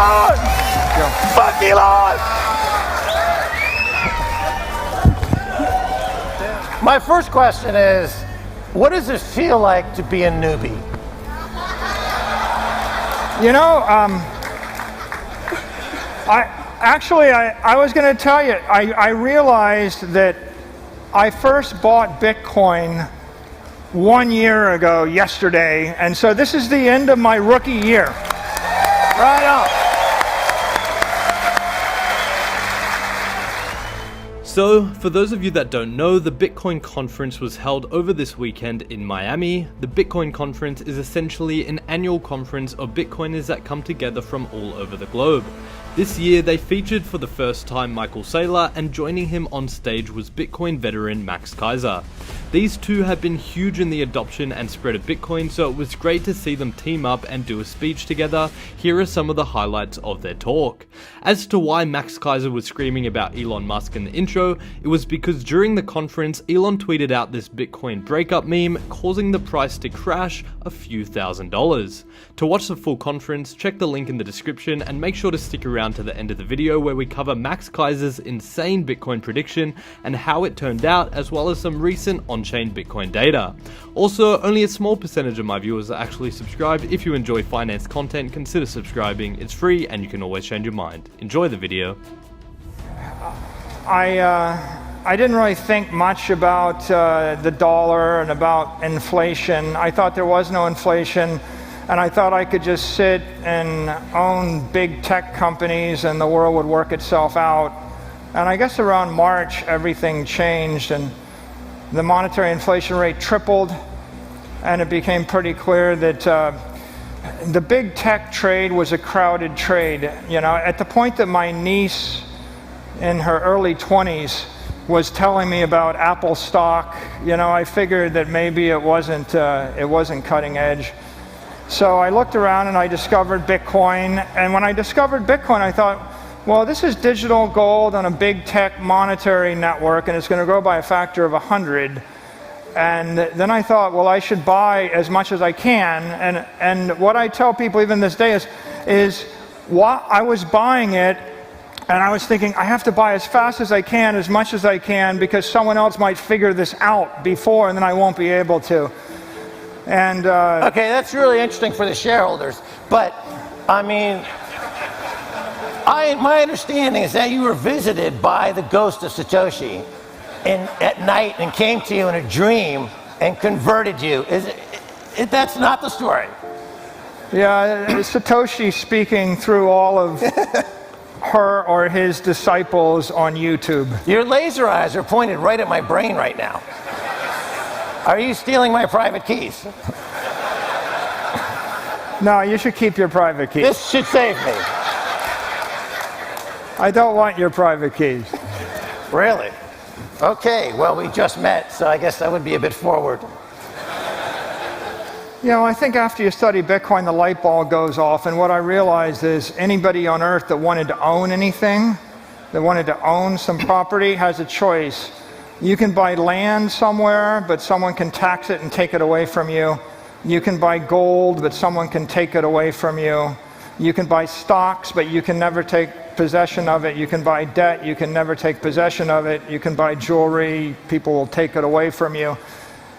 Elon! Fuck Elon! My first question is, what does it feel like to be a newbie? You know, I was going to tell you, I realized that I first bought Bitcoin 1 year ago yesterday, and so this is the end of my rookie year. Right on. So, for those of you that don't know, the Bitcoin conference was held over this weekend in Miami. The Bitcoin conference is essentially an annual conference of Bitcoiners that come together from all over the globe. This year, they featured for the first time Michael Saylor, and joining him on stage was Bitcoin veteran Max Keiser. These two have been huge in the adoption and spread of Bitcoin, so it was great to see them team up and do a speech together. Here are some of the highlights of their talk. As to why Max Keiser was screaming about Elon Musk in the intro, it was because during the conference, Elon tweeted out this Bitcoin breakup meme, causing the price to crash a few $1,000s. To watch the full conference, check the link in the description and make sure to stick around to the end of the video where we cover Max Keiser's insane Bitcoin prediction and how it turned out, as well as some recent on-chain Bitcoin data. Also, only a small percentage of my viewers are actually subscribed. If you enjoy finance content, consider subscribing. It's free and you can always change your mind. Enjoy the video. I didn't really think much about the dollar and about inflation. I thought there was no inflation, and I thought I could just sit and own big tech companies and the world would work itself out. And I guess around March, everything changed and the monetary inflation rate tripled, and it became pretty clear that the big tech trade was a crowded trade. You know, at the point that my niece in her early 20s was telling me about Apple stock, you know, I figured that maybe it wasn't cutting edge. So I looked around and I discovered Bitcoin, and when I discovered Bitcoin, I thought, well, this is digital gold on a big tech monetary network, and it's going to grow by a factor of 100. And then I thought, well, I should buy as much as I can. And what I tell people even this day is what I was buying it, and I was thinking, I have to buy as fast as I can, as much as I can, because someone else might figure this out before, and then I won't be able to. And okay, that's really interesting for the shareholders. But, I mean, my understanding is that you were visited by the ghost of Satoshi at night and came to you in a dream and converted you. That's not the story. Yeah, Satoshi speaking through all of her or his disciples on YouTube. Your laser eyes are pointed right at my brain right now. Are you stealing my private keys? No, you should keep your private keys. This should save me. I don't want your private keys. Really? Okay, well, we just met, so I guess that would be a bit forward. You know, I think after you study Bitcoin, the light bulb goes off, and what I realized is anybody on earth that wanted to own anything, that wanted to own some property, has a choice. You can buy land somewhere, but someone can tax it and take it away from you. You can buy gold, but someone can take it away from you. You can buy stocks, but you can never take possession of it. You can buy debt, you can never take possession of it. You can buy jewelry, people will take it away from you.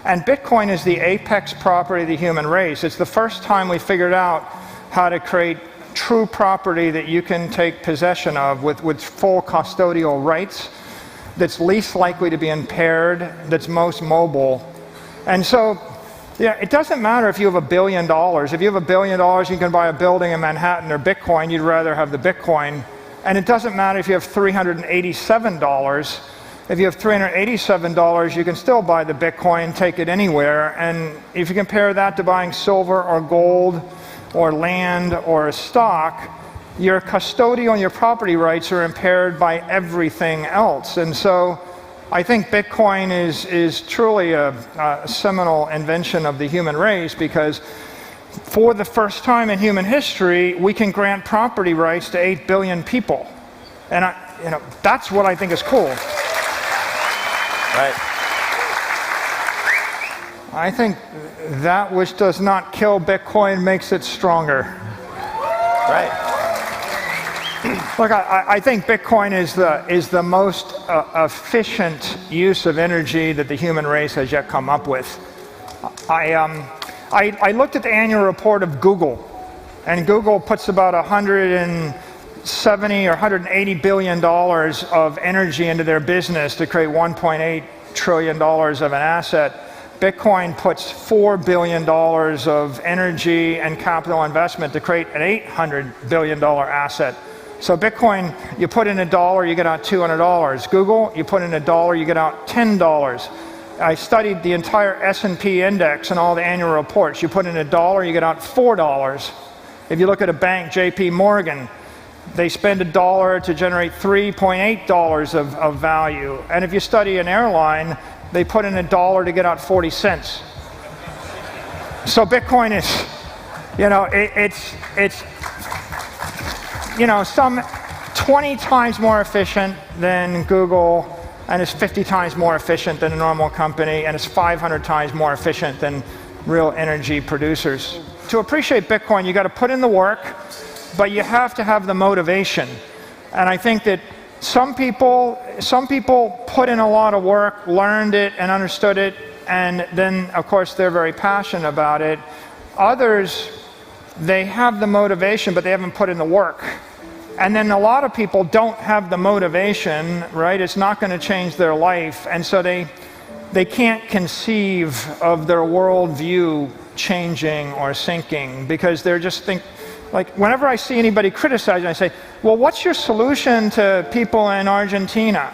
And Bitcoin is the apex property of the human race. It's the first time we figured out how to create true property that you can take possession of with full custodial rights, that's least likely to be impaired, that's most mobile. And so, yeah, it doesn't matter if you have $1 billion. If you have $1 billion, you can buy a building in Manhattan or Bitcoin, you'd rather have the Bitcoin. And it doesn't matter if you have $387. If you have $387, you can still buy the Bitcoin, take it anywhere. And if you compare that to buying silver or gold or land or a stock, your custodial and your property rights are impaired by everything else. And so I think Bitcoin is truly a seminal invention of the human race, because for the first time in human history, we can grant property rights to 8 billion people. And that's what I think is cool. Right. I think that which does not kill Bitcoin makes it stronger. Right. Look, I think Bitcoin is the most efficient use of energy that the human race has yet come up with. I looked at the annual report of Google, and Google puts about 170 or 180 billion dollars of energy into their business to create 1.8 trillion dollars of an asset. Bitcoin puts $4 billion of energy and capital investment to create an $800 billion asset. So Bitcoin, you put in $1, you get out $200. Google, you put in $1, you get out $10. I studied the entire S&P index and all the annual reports. You put in $1, you get out $4. If you look at a bank, JP Morgan, they spend $1 to generate $3.8 of value. And if you study an airline, they put in $1 to get out 40 cents. So Bitcoin is, it's some 20 times more efficient than Google, and it's 50 times more efficient than a normal company, and it's 500 times more efficient than real energy producers. To appreciate Bitcoin, you got to put in the work, but you have to have the motivation. And I think that some people put in a lot of work, learned it and understood it, and then of course they're very passionate about it. Others, they have the motivation, but they haven't put in the work. And then a lot of people don't have the motivation, right? It's not going to change their life, and so they can't conceive of their worldview changing or sinking, because they're just like, whenever I see anybody criticizing, I say, well, what's your solution to people in Argentina?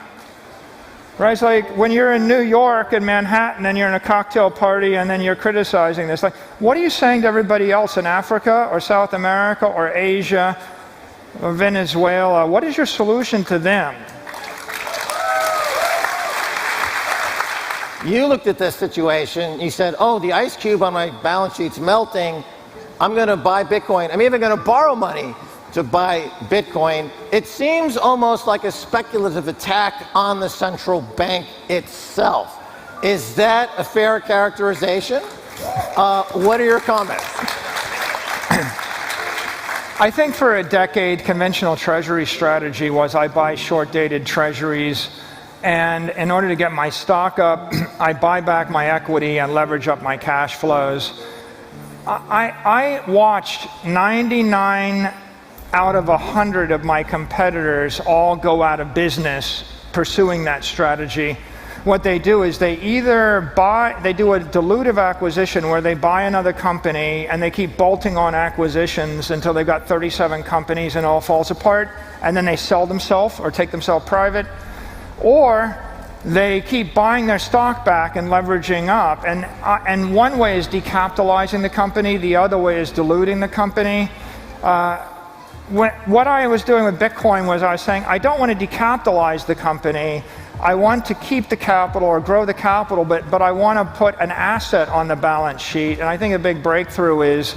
Right? It's like when you're in New York and Manhattan and you're in a cocktail party and then you're criticizing this. Like, what are you saying to everybody else in Africa or South America or Asia or Venezuela? What is your solution to them? You looked at this situation, you said, oh, the ice cube on my balance sheet's melting. I'm going to buy Bitcoin. I'm even going to borrow money to buy Bitcoin. It seems almost like a speculative attack on the central bank itself. Is that a fair characterization? What are your comments? I think for a decade, conventional treasury strategy was I buy short-dated treasuries, and in order to get my stock up, I buy back my equity and leverage up my cash flows. I watched 99 out of 100 of my competitors all go out of business pursuing that strategy. What they do is they either do a dilutive acquisition where they buy another company and they keep bolting on acquisitions until they've got 37 companies and it all falls apart, and then they sell themselves or take themselves private, or they keep buying their stock back and leveraging up. And one way is decapitalizing the company, the other way is diluting the company. What I was doing with Bitcoin was I was saying, I don't want to decapitalize the company. I want to keep the capital or grow the capital, but I want to put an asset on the balance sheet. And I think a big breakthrough is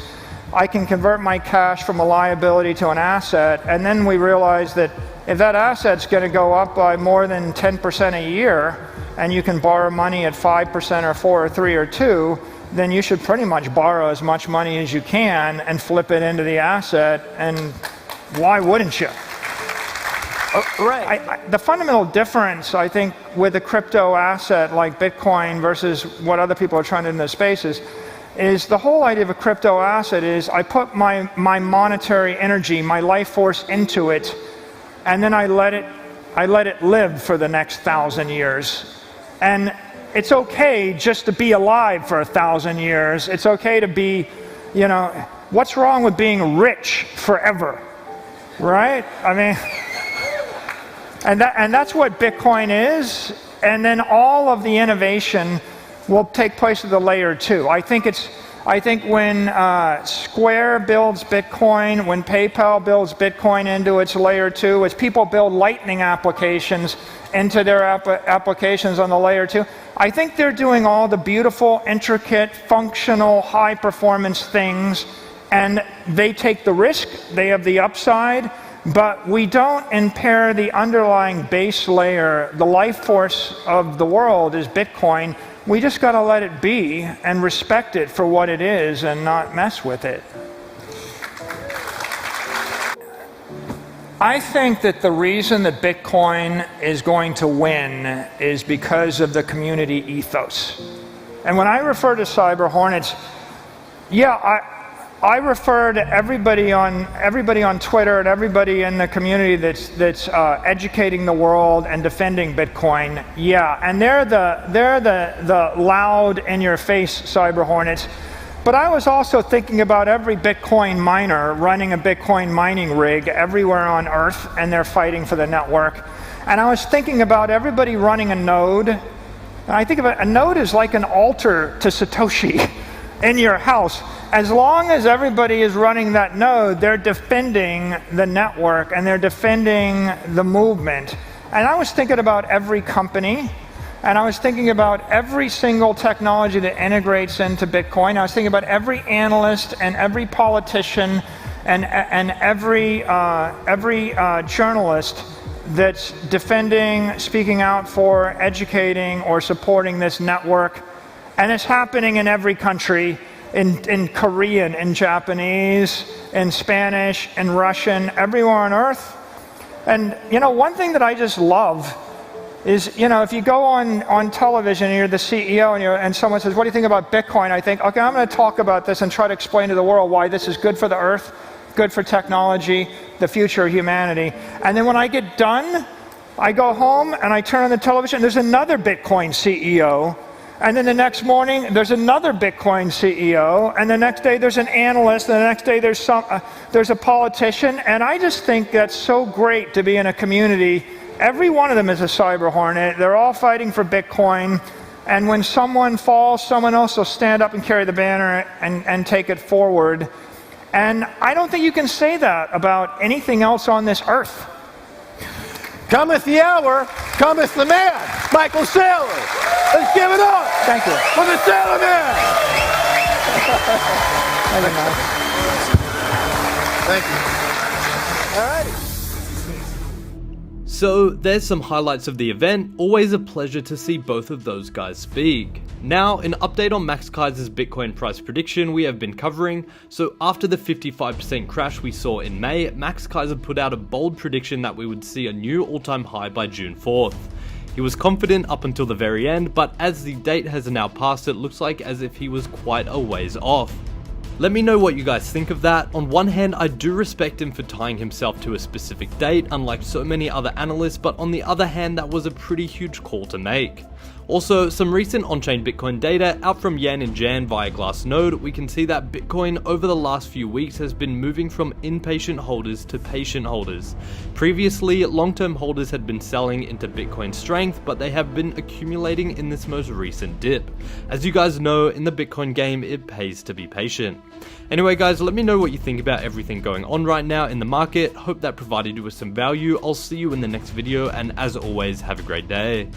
I can convert my cash from a liability to an asset, and then we realize that if that asset's going to go up by more than 10% a year, and you can borrow money at 5% or 4 or 3 or 2, then you should pretty much borrow as much money as you can and flip it into the asset, and why wouldn't you? Right. The fundamental difference, I think, with a crypto asset like Bitcoin versus what other people are trying to do in this space is the whole idea of a crypto asset is I put my monetary energy, my life force into it, and then I let it live for the next 1,000 years. And it's okay just to be alive for 1,000 years. It's okay to be, what's wrong with being rich forever, right? I mean, and that's what Bitcoin is. And then all of the innovation will take place at the layer 2. I think when Square builds Bitcoin, when PayPal builds Bitcoin into its layer 2, as people build Lightning applications into their applications on the layer 2, I think they're doing all the beautiful, intricate, functional, high-performance things, and they take the risk, they have the upside, but we don't impair the underlying base layer. The life force of the world is Bitcoin. We just got to let it be and respect it for what it is and not mess with it. I think that the reason that Bitcoin is going to win is because of the community ethos. And when I refer to cyber hornets, yeah, I refer to everybody on Twitter and everybody in the community that's educating the world and defending Bitcoin. Yeah, and they're the loud in-your-face cyber hornets. But I was also thinking about every Bitcoin miner running a Bitcoin mining rig everywhere on Earth, and they're fighting for the network. And I was thinking about everybody running a node. And I think about a node is like an altar to Satoshi in your house. As long as everybody is running that node, they're defending the network and they're defending the movement. And I was thinking about every company, and I was thinking about every single technology that integrates into Bitcoin. I was thinking about every analyst and every politician and every journalist that's defending, speaking out for, educating, or supporting this network. And it's happening in every country. In Korean, in Japanese, in Spanish, in Russian, everywhere on Earth. And, you know, one thing that I just love is, you know, if you go on television and you're the CEO and someone says, what do you think about Bitcoin? I think, okay, I'm going to talk about this and try to explain to the world why this is good for the Earth, good for technology, the future of humanity. And then when I get done, I go home and I turn on the television, there's another Bitcoin CEO. And then the next morning, there's another Bitcoin CEO, and the next day there's an analyst, and the next day there's a politician, and I just think that's so great to be in a community. Every one of them is a cyber hornet. They're all fighting for Bitcoin, and when someone falls, someone else will stand up and carry the banner and take it forward. And I don't think you can say that about anything else on this earth. Cometh the hour, cometh the man, Michael Saylor. Let's give it up. Thank you. For the Sailor Man. Thank you. All righty. So there's some highlights of the event. Always a pleasure to see both of those guys speak. Now, an update on Max Keiser's Bitcoin price prediction we have been covering. So after the 55% crash we saw in May, Max Keiser put out a bold prediction that we would see a new all-time high by June 4th. He was confident up until the very end, but as the date has now passed, it looks like as if he was quite a ways off. Let me know what you guys think of that. On one hand, I do respect him for tying himself to a specific date, unlike so many other analysts, but on the other hand, that was a pretty huge call to make. Also, some recent on-chain Bitcoin data out from Yan and Jan via Glassnode, we can see that Bitcoin over the last few weeks has been moving from impatient holders to patient holders. Previously, long-term holders had been selling into Bitcoin strength, but they have been accumulating in this most recent dip. As you guys know, in the Bitcoin game, it pays to be patient. Anyway guys, let me know what you think about everything going on right now in the market. Hope that provided you with some value. I'll see you in the next video, and as always, have a great day.